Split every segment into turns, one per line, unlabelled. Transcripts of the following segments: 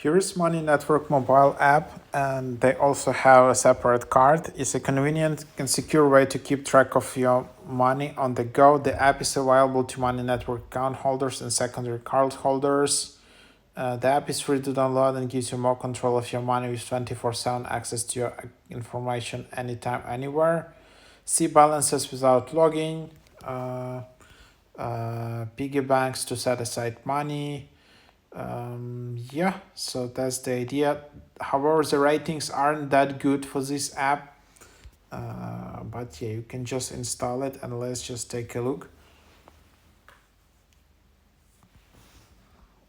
Here is Money Network mobile app, and they also have a separate card. It's a convenient and secure way to keep track of your money on the go. The app is available to Money Network account holders and secondary card holders. The app is free to download and gives you more control of your money with 24/7 access to your information anytime, anywhere. See balances without logging, piggy banks to set aside money. Yeah, so that's the idea. However, the ratings aren't that good for this app. But yeah, you can just install it and let's just take a look.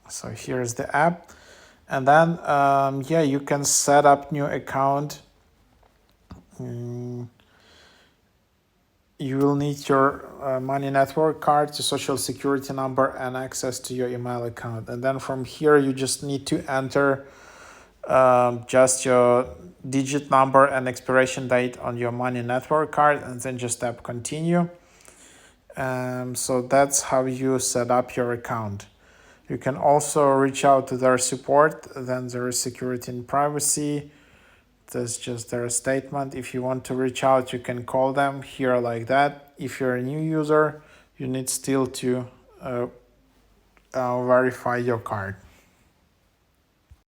So here's the app, and then yeah, you can set up new account. You will need your Money Network card, your social security number, and access to your email account. And then from here, you just need to enter just your digit number and expiration date on your Money Network card, and then just tap continue. So that's how you set up your account. You can also reach out to their support. Then there is security and privacy. That's just their statement. If you want to reach out, you can call them here like that. If you're a new user, you need still to verify your card.